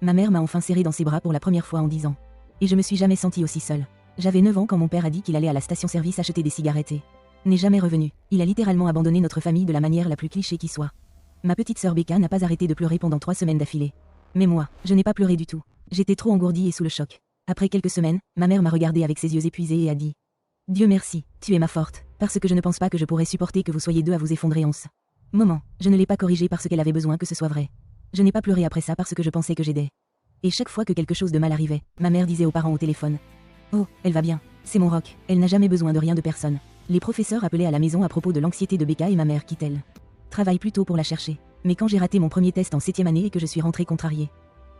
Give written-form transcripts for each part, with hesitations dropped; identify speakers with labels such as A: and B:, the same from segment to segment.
A: Ma mère m'a enfin serré dans ses bras pour la première fois en 10 ans. Et je me suis jamais sentie aussi seule. J'avais 9 ans quand mon père a dit qu'il allait à la station-service acheter des cigarettes et n'est jamais revenu. Il a littéralement abandonné notre famille de la manière la plus cliché qui soit. Ma petite sœur Becca n'a pas arrêté de pleurer pendant 3 semaines d'affilée. Mais moi, je n'ai pas pleuré du tout. J'étais trop engourdie et sous le choc. Après quelques semaines, ma mère m'a regardée avec ses yeux épuisés et a dit: Dieu merci, tu es ma forte, parce que je ne pense pas que je pourrais supporter que vous soyez deux à vous effondrer en ce moment. Je ne l'ai pas corrigée parce qu'elle avait besoin que ce soit vrai. Je n'ai pas pleuré après ça parce que je pensais que j'aidais. Et chaque fois que quelque chose de mal arrivait, ma mère disait aux parents au téléphone: Oh, elle va bien, c'est mon roc, elle n'a jamais besoin de rien de personne. Les professeurs appelaient à la maison à propos de l'anxiété de Becca et ma mère quitte-t-elle travaille plus tôt pour la chercher. Mais quand j'ai raté mon premier test en 7e année et que je suis rentrée contrariée,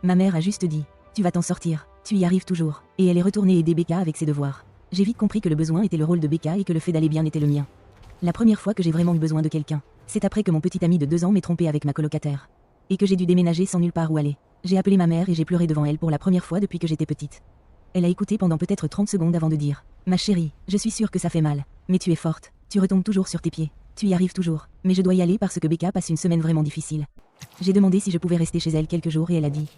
A: ma mère a juste dit: Tu vas t'en sortir, tu y arrives toujours. Et elle est retournée aider Becca avec ses devoirs. J'ai vite compris que le besoin était le rôle de Becca et que le fait d'aller bien était le mien. La première fois que j'ai vraiment eu besoin de quelqu'un, c'est après que mon petit ami de 2 ans m'ait trompé avec ma colocataire. Et que j'ai dû déménager sans nulle part où aller. J'ai appelé ma mère et j'ai pleuré devant elle pour la première fois depuis que j'étais petite. Elle a écouté pendant peut-être 30 secondes avant de dire: Ma chérie, je suis sûre que ça fait mal, mais tu es forte, tu retombes toujours sur tes pieds, tu y arrives toujours, mais je dois y aller parce que Becca passe une semaine vraiment difficile. J'ai demandé si je pouvais rester chez elle quelques jours et elle a dit: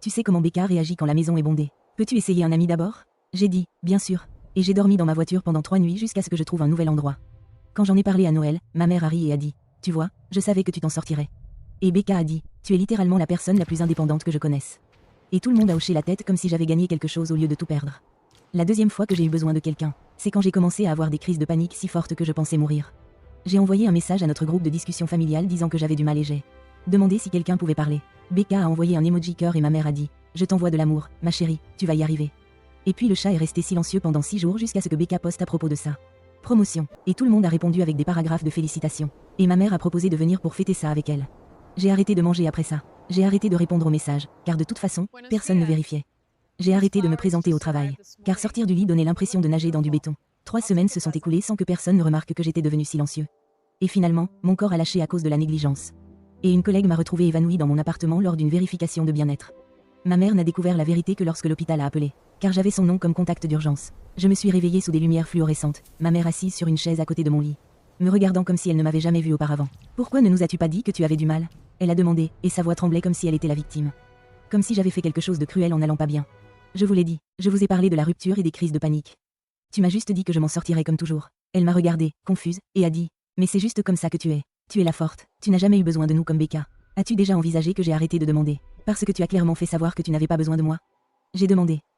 A: Tu sais comment Becca réagit quand la maison est bondée. Peux-tu essayer un ami d'abord? J'ai dit: Bien sûr. Et j'ai dormi dans ma voiture pendant 3 nuits jusqu'à ce que je trouve un nouvel endroit. Quand j'en ai parlé à Noël, ma mère a ri et a dit: Tu vois, je savais que tu t'en sortirais. Et Becca a dit: Tu es littéralement la personne la plus indépendante que je connaisse. Et tout le monde a hoché la tête comme si j'avais gagné quelque chose au lieu de tout perdre. La deuxième fois que j'ai eu besoin de quelqu'un, c'est quand j'ai commencé à avoir des crises de panique si fortes que je pensais mourir. J'ai envoyé un message à notre groupe de discussion familiale disant que j'avais du mal et j'ai demandé si quelqu'un pouvait parler. Becca a envoyé un emoji cœur et ma mère a dit: Je t'envoie de l'amour, ma chérie, tu vas y arriver. Et puis le chat est resté silencieux pendant 6 jours jusqu'à ce que Becca poste à propos de ça. Promotion. Et tout le monde a répondu avec des paragraphes de félicitations. Et ma mère a proposé de venir pour fêter ça avec elle. J'ai arrêté de manger après ça. J'ai arrêté de répondre aux messages, car de toute façon, personne ne vérifiait. J'ai arrêté de me présenter au travail, car sortir du lit donnait l'impression de nager dans du béton. 3 semaines se sont écoulées sans que personne ne remarque que j'étais devenu silencieux. Et finalement, mon corps a lâché à cause de la négligence. Et une collègue m'a retrouvée évanouie dans mon appartement lors d'une vérification de bien-être. Ma mère n'a découvert la vérité que lorsque l'hôpital a appelé, car j'avais son nom comme contact d'urgence. Je me suis réveillée sous des lumières fluorescentes, ma mère assise sur une chaise à côté de mon lit, me regardant comme si elle ne m'avait jamais vue auparavant. Pourquoi ne nous as-tu pas dit que tu avais du mal? Elle a demandé, et sa voix tremblait comme si elle était la victime. Comme si j'avais fait quelque chose de cruel en n'allant pas bien. Je vous l'ai dit, je vous ai parlé de la rupture et des crises de panique. Tu m'as juste dit que je m'en sortirais comme toujours. Elle m'a regardée, confuse, et a dit: Mais c'est juste comme ça que tu es. Tu es la forte, tu n'as jamais eu besoin de nous comme Becca. As-tu déjà envisagé que j'ai arrêté de demander, parce que tu as clairement fait savoir que tu n'avais pas besoin de moi? J'ai demandé: